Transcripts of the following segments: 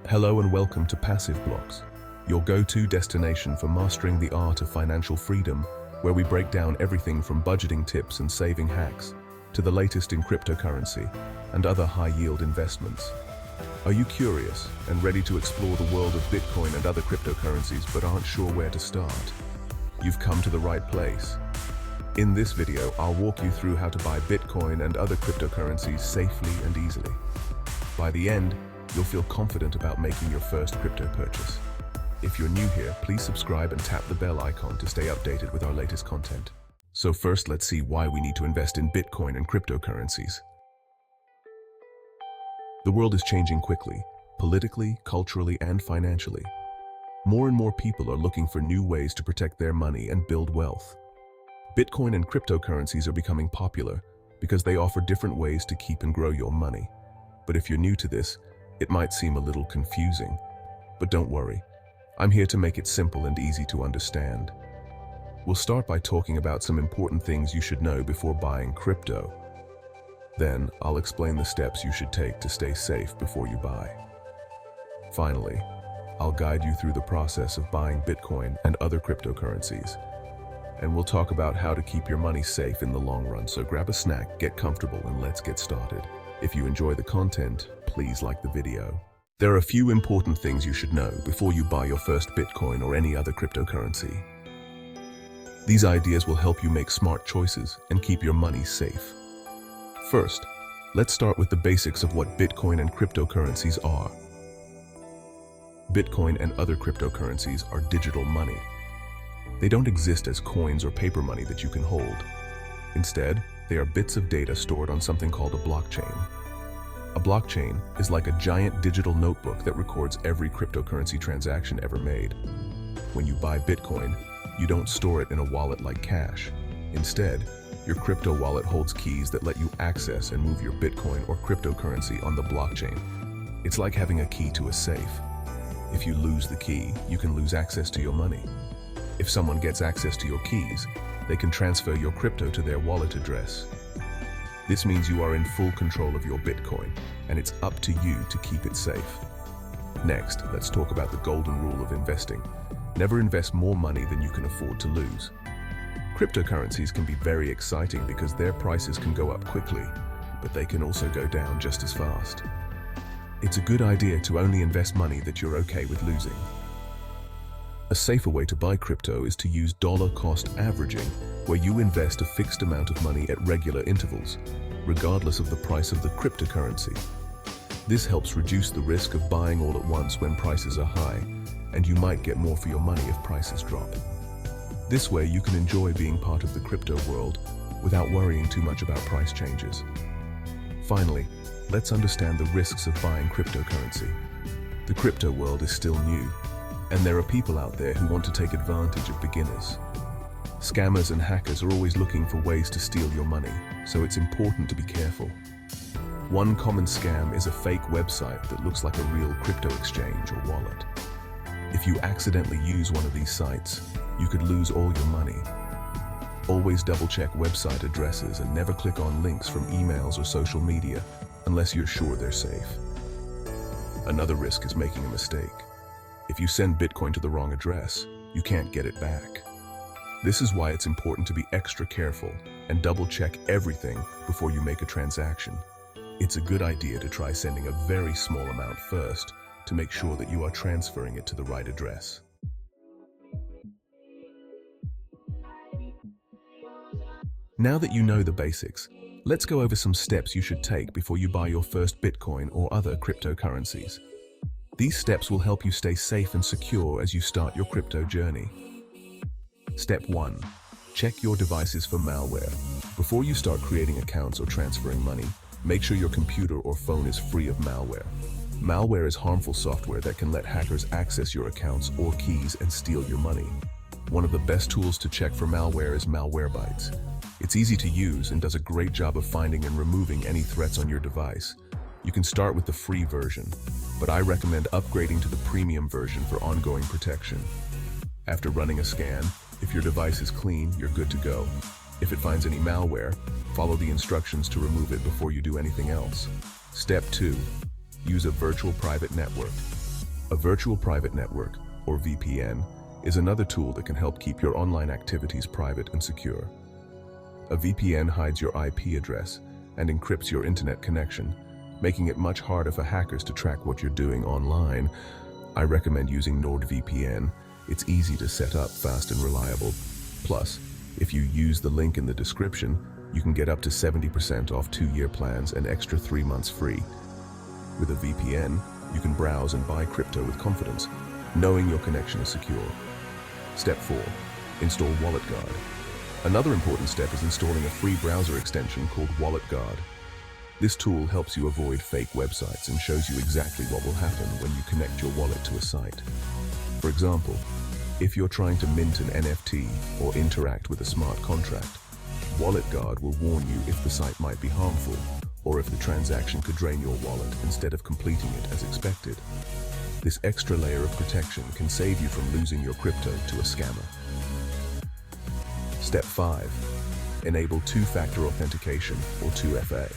Hello and welcome to Passive Blocks, your go-to destination for mastering the art of financial freedom, where we break down everything from budgeting tips and saving hacks to the latest in cryptocurrency and other high-yield investments. Are you curious and ready to explore the world of Bitcoin and other cryptocurrencies but aren't sure where to start? You've come to the right place. In this video, I'll walk you through how to buy Bitcoin and other cryptocurrencies safely and easily. By the end, you'll feel confident about making your first crypto purchase. If you're new here, please subscribe and tap the bell icon to stay updated with our latest content. So first, let's see why we need to invest in Bitcoin and cryptocurrencies. The world is changing quickly, politically, culturally, and financially. More and more people are looking for new ways to protect their money and build wealth. Bitcoin and cryptocurrencies are becoming popular because they offer different ways to keep and grow your money. But if you're new to this, it might seem a little confusing. But don't worry, I'm here to make it simple and easy to understand. We'll start by talking about some important things you should know before buying crypto. Then, I'll explain the steps you should take to stay safe before you buy. Finally, I'll guide you through the process of buying Bitcoin and other cryptocurrencies. And we'll talk about how to keep your money safe in the long run. So grab a snack, get comfortable, and let's get started. If you enjoy the content, please like the video. There are a few important things you should know before you buy your first Bitcoin or any other cryptocurrency. These ideas will help you make smart choices and keep your money safe. First, let's start with the basics of what Bitcoin and cryptocurrencies are. Bitcoin and other cryptocurrencies are digital money. They don't exist as coins or paper money that you can hold. Instead, they are bits of data stored on something called a blockchain. A blockchain is like a giant digital notebook that records every cryptocurrency transaction ever made. When you buy Bitcoin, you don't store it in a wallet like cash. Instead, your crypto wallet holds keys that let you access and move your Bitcoin or cryptocurrency on the blockchain. It's like having a key to a safe. If you lose the key, you can lose access to your money. If someone gets access to your keys, they can transfer your crypto to their wallet address. This means you are in full control of your Bitcoin, and it's up to you to keep it safe. Next, let's talk about the golden rule of investing. Never invest more money than you can afford to lose. Cryptocurrencies can be very exciting because their prices can go up quickly, but they can also go down just as fast. It's a good idea to only invest money that you're okay with losing. A safer way to buy crypto is to use dollar-cost averaging, where you invest a fixed amount of money at regular intervals, regardless of the price of the cryptocurrency. This helps reduce the risk of buying all at once when prices are high, and you might get more for your money if prices drop. This way, you can enjoy being part of the crypto world without worrying too much about price changes. Finally, let's understand the risks of buying cryptocurrency. The crypto world is still new, and there are people out there who want to take advantage of beginners. Scammers and hackers are always looking for ways to steal your money, so it's important to be careful. One common scam is a fake website that looks like a real crypto exchange or wallet. If you accidentally use one of these sites, you could lose all your money. Always double-check website addresses and never click on links from emails or social media unless you're sure they're safe. Another risk is making a mistake. If you send Bitcoin to the wrong address, you can't get it back. This is why it's important to be extra careful and double-check everything before you make a transaction. It's a good idea to try sending a very small amount first to make sure that you are transferring it to the right address. Now that you know the basics, let's go over some steps you should take before you buy your first Bitcoin or other cryptocurrencies. These steps will help you stay safe and secure as you start your crypto journey. Step 1. Check your devices for malware. Before you start creating accounts or transferring money, make sure your computer or phone is free of malware. Malware is harmful software that can let hackers access your accounts or keys and steal your money. One of the best tools to check for malware is Malwarebytes. It's easy to use and does a great job of finding and removing any threats on your device. You can start with the free version, but I recommend upgrading to the premium version for ongoing protection. After running a scan, if your device is clean, you're good to go. If it finds any malware, follow the instructions to remove it before you do anything else. Step 2. Use a virtual private network. A virtual private network, or VPN, is another tool that can help keep your online activities private and secure. A VPN hides your IP address and encrypts your internet connection, making it much harder for hackers to track what you're doing online. I recommend using NordVPN. It's easy to set up, fast and reliable. Plus, if you use the link in the description, you can get up to 70% off 2-year plans and extra 3 months free. With a VPN, you can browse and buy crypto with confidence, knowing your connection is secure. Step 4. Install WalletGuard. Another important step is installing a free browser extension called WalletGuard. This tool helps you avoid fake websites and shows you exactly what will happen when you connect your wallet to a site. For example, if you're trying to mint an NFT or interact with a smart contract, WalletGuard will warn you if the site might be harmful or if the transaction could drain your wallet instead of completing it as expected. This extra layer of protection can save you from losing your crypto to a scammer. Step 5. Enable two-factor authentication, or 2FA.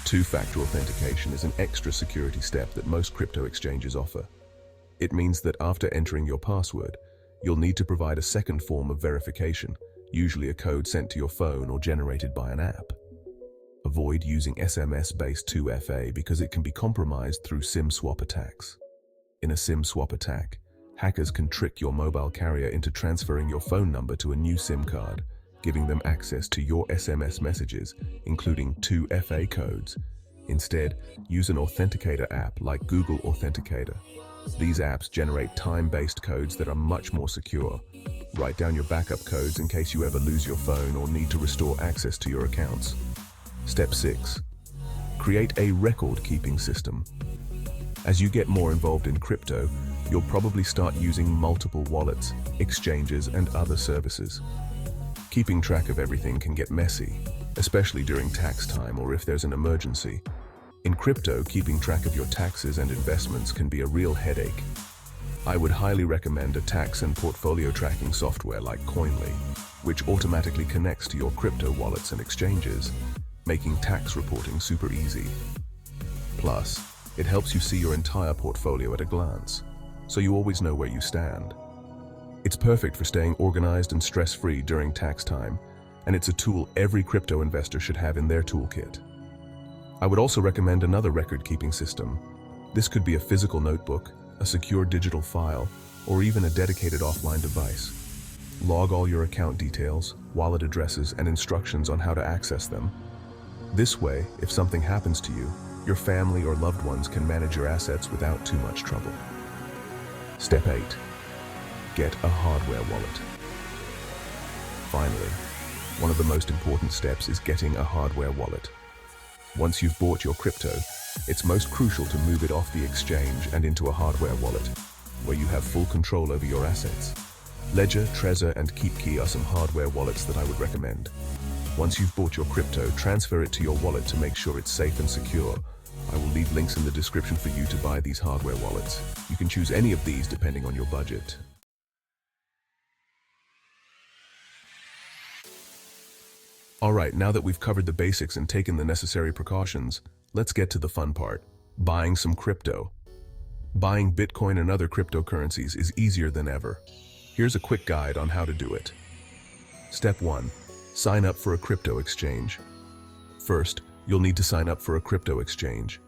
Two-factor authentication is an extra security step that most crypto exchanges offer. It means that after entering your password, you'll need to provide a second form of verification, usually a code sent to your phone or generated by an app. Avoid using SMS-based 2FA because it can be compromised through SIM swap attacks. In a SIM swap attack, hackers can trick your mobile carrier into transferring your phone number to a new SIM card, giving them access to your SMS messages, including 2FA codes. Instead, use an authenticator app like Google Authenticator. These apps generate time-based codes that are much more secure. Write down your backup codes in case you ever lose your phone or need to restore access to your accounts. Step 6. Create a record-keeping system. As you get more involved in crypto, you'll probably start using multiple wallets, exchanges, and other services. Keeping track of everything can get messy, especially during tax time or if there's an emergency. In crypto, keeping track of your taxes and investments can be a real headache. I would highly recommend a tax and portfolio tracking software like Coinly, which automatically connects to your crypto wallets and exchanges, making tax reporting super easy. Plus, it helps you see your entire portfolio at a glance, so you always know where you stand. It's perfect for staying organized and stress-free during tax time, and it's a tool every crypto investor should have in their toolkit. I would also recommend another record-keeping system. This could be a physical notebook, a secure digital file, or even a dedicated offline device. Log all your account details, wallet addresses, and instructions on how to access them. This way, if something happens to you, your family or loved ones can manage your assets without too much trouble. Step 8. Get a hardware wallet. Finally, one of the most important steps is getting a hardware wallet. Once you've bought your crypto, it's most crucial to move it off the exchange and into a hardware wallet, where you have full control over your assets. Ledger, Trezor, and KeepKey are some hardware wallets that I would recommend. Once you've bought your crypto, transfer it to your wallet to make sure it's safe and secure. I will leave links in the description for you to buy these hardware wallets. You can choose any of these depending on your budget. Alright, now that we've covered the basics and taken the necessary precautions, let's get to the fun part: buying some crypto. Buying Bitcoin and other cryptocurrencies is easier than ever. Here's a quick guide on how to do it. Step 1. Sign up for a crypto exchange. First, you'll need to sign up for a crypto exchange.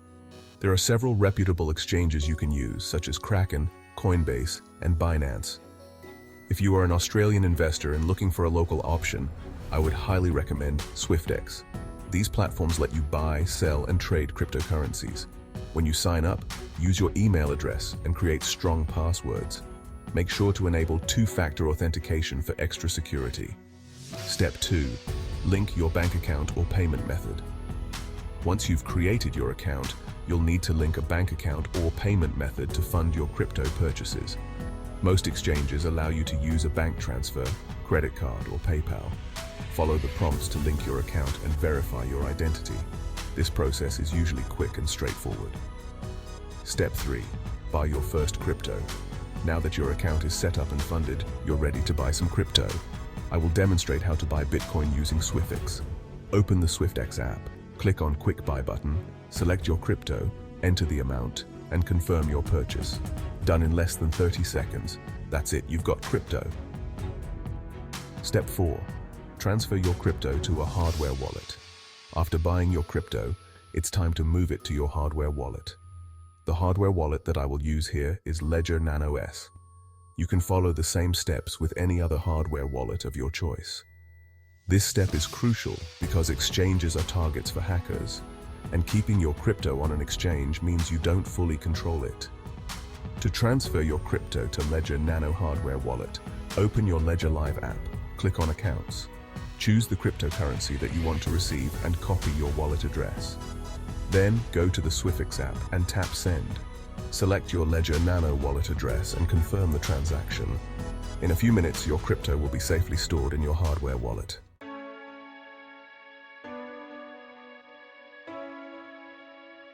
There are several reputable exchanges you can use, such as Kraken, Coinbase, and Binance. If you are an Australian investor and looking for a local option, I would highly recommend SwiftX. These platforms let you buy, sell, and trade cryptocurrencies. When you sign up, use your email address and create strong passwords. Make sure to enable two-factor authentication for extra security. Step 2. Link your bank account or payment method. Once you've created your account, you'll need to link a bank account or payment method to fund your crypto purchases. Most exchanges allow you to use a bank transfer, credit card, or PayPal. Follow the prompts to link your account and verify your identity. This process is usually quick and straightforward. Step 3. Buy your first crypto. Now that your account is set up and funded, you're ready to buy some crypto. I will demonstrate how to buy Bitcoin using SwiftX. Open the SwiftX app, click on Quick Buy button, select your crypto, enter the amount, and confirm your purchase. Done in less than 30 seconds. That's it, you've got crypto. Step 4. Transfer your crypto to a hardware wallet. After buying your crypto, it's time to move it to your hardware wallet. The hardware wallet that I will use here is Ledger Nano S. You can follow the same steps with any other hardware wallet of your choice. This step is crucial because exchanges are targets for hackers, and keeping your crypto on an exchange means you don't fully control it. To transfer your crypto to Ledger Nano hardware wallet, open your Ledger Live app, click on Accounts. Choose the cryptocurrency that you want to receive and copy your wallet address. Then go to the Swiftix app and tap Send. Select your Ledger Nano wallet address and confirm the transaction. In a few minutes, your crypto will be safely stored in your hardware wallet.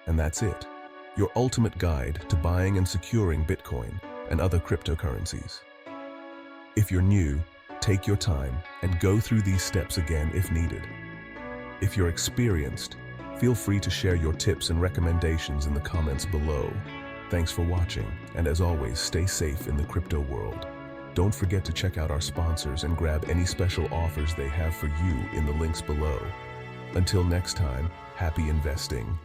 And that's it. Your ultimate guide to buying and securing Bitcoin and other cryptocurrencies. If you're new, take your time and go through these steps again if needed. If you're experienced, feel free to share your tips and recommendations in the comments below. Thanks for watching, and as always, stay safe in the crypto world. Don't forget to check out our sponsors and grab any special offers they have for you in the links below. Until next time, happy investing.